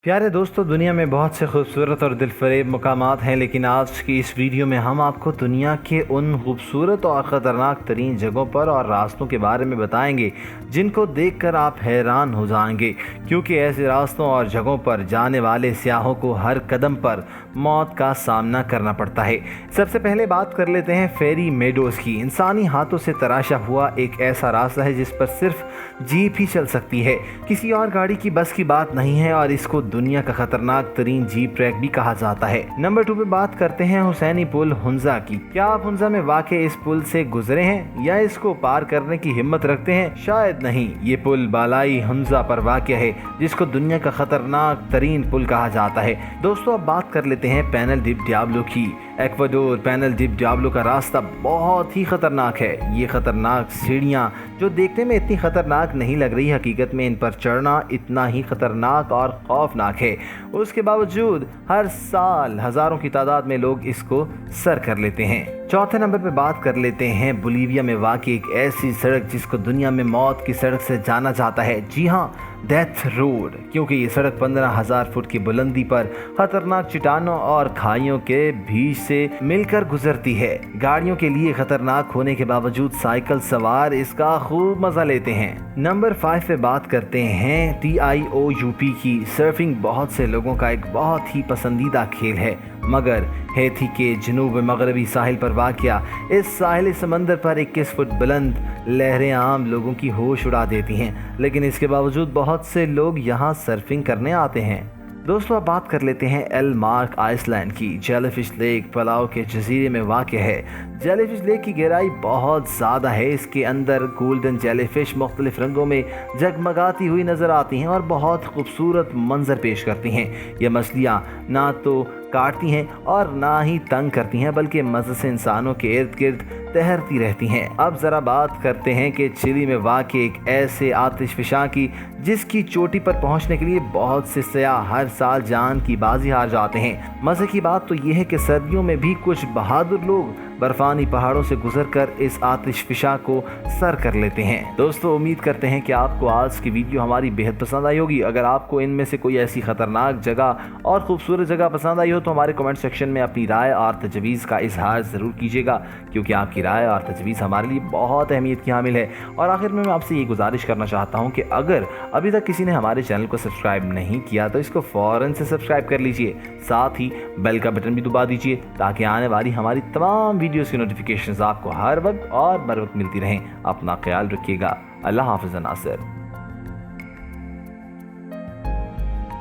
प्यारे दोस्तों, दुनिया में बहुत से खूबसूरत और दिलफरेब मकामात हैं, लेकिन आज की इस वीडियो में हम आपको दुनिया के उन खूबसूरत और ख़तरनाक तरीन जगहों पर और रास्तों के बारे में बताएंगे जिनको देखकर आप हैरान हो जाएंगे, क्योंकि ऐसे रास्तों और जगहों पर जाने वाले सियाहों को हर कदम पर मौत का सामना करना पड़ता है। सबसे पहले बात कर लेते हैं फेरी मेडोज़ की। इंसानी हाथों से तराशा हुआ एक ऐसा रास्ता है जिस पर सिर्फ जीप ही चल सकती है, किसी और गाड़ी की बस की बात नहीं है, और इसको दुनिया का खतरनाक तरीन जीप ट्रैक भी कहा जाता है। नंबर 2 पे बात करते हैं हुसैनी पुल हुंजा की। क्या आप हुंजा में वाक़े इस पुल से गुजरे हैं या इसको पार करने की हिम्मत रखते हैं? शायद नहीं। ये पुल बालाई हुंजा पर वाक़ है, जिसको दुनिया का खतरनाक तरीन पुल कहा जाता है। दोस्तों, अब बात कर लेते हैं पैनल डी डियाब्लो की। एक्वाडोर पैनल डी डियाब्लो का रास्ता बहुत ही खतरनाक है। ये खतरनाक सीढ़ियाँ जो देखने में इतनी खतरनाक नहीं लग रही, हकीकत में इन पर चढ़ना इतना ही खतरनाक और खौफनाक है। उसके बावजूद हर साल हजारों की तादाद में लोग इसको सर कर लेते हैं। चौथे नंबर पे बात कर लेते हैं बोलीविया में वाक़ई एक ऐसी सड़क जिसको दुनिया में मौत की सड़क से जाना जाता है। जी हाँ, डेथ रोड, क्योंकि ये सड़क 15,000 फुट की बुलंदी पर खतरनाक चट्टानों और खाइयों के बीच से मिलकर गुजरती है। गाड़ियों के लिए खतरनाक होने के बावजूद साइकिल सवार इसका खूब मजा लेते हैं। नंबर 5 पे बात करते हैं TIOUP की। सर्फिंग बहुत से लोगों का एक बहुत ही पसंदीदा खेल है, मगर हैती के जनूब मगरबी साहिल पर वाक़या इस साहिली समंदर पर 21 फुट बुलंद लहरें आम लोगों की होश उड़ा देती हैं, लेकिन इसके बावजूद बहुत से लोग यहाँ सर्फिंग करने आते हैं। दोस्तों, अब बात कर लेते हैं एल मार्क आइसलैंड की। जेलीफिश लेक पलाव के जजीरे में वाक़ है। जेलीफिश लेक की गहराई बहुत ज़्यादा है। इसके अंदर गोल्डन जेलीफिश मुख्तलिफ रंगों में जगमगाती हुई नज़र आती हैं और बहुत खूबसूरत मंजर पेश करती हैं। ये मछलियाँ ना तो काटती हैं और ना ही तंग करती हैं, बल्कि मज़े से इंसानों के इर्द गिर्द तैरती रहती हैं। अब ज़रा बात करते हैं कि चिली में वाक़ एक ऐसे आतिशफ़िशां की जिसकी चोटी पर पहुंचने के लिए बहुत से सयाह हर साल जान की बाजी हार जाते हैं। मज़े की बात तो यह है कि सर्दियों में भी कुछ बहादुर लोग बर्फानी पहाड़ों से गुजरकर इस आतिशफ़िशां को सर कर लेते हैं। दोस्तों, उम्मीद करते हैं कि आपको आज की वीडियो हमारी बेहद पसंद आई होगी। अगर आपको इनमें से कोई ऐसी ख़तरनाक जगह और ख़ूबसूरत जगह पसंद आई हो तो हमारे कमेंट सेक्शन में अपनी राय और तजवीज़ का इजहार ज़रूर कीजिएगा, क्योंकि आपकी राय और तजवीज़ हमारे लिए बहुत अहमियत की हामिल है। और आखिर में मैं आपसे ये गुजारिश करना चाहता हूँ कि अगर अभी तक किसी ने हमारे चैनल को सब्सक्राइब नहीं किया तो इसको फ़ौरन से सब्सक्राइब कर लीजिए, साथ ही बेल का बटन भी दबा दीजिए, ताकि आने वाली हमारी तमाम वीडियोज़ की नोटिफिकेशंस आपको हर वक्त और बर वक्त मिलती रहें। अपना ख्याल रखिएगा। अल्लाह हाफ़िज़ नासिर।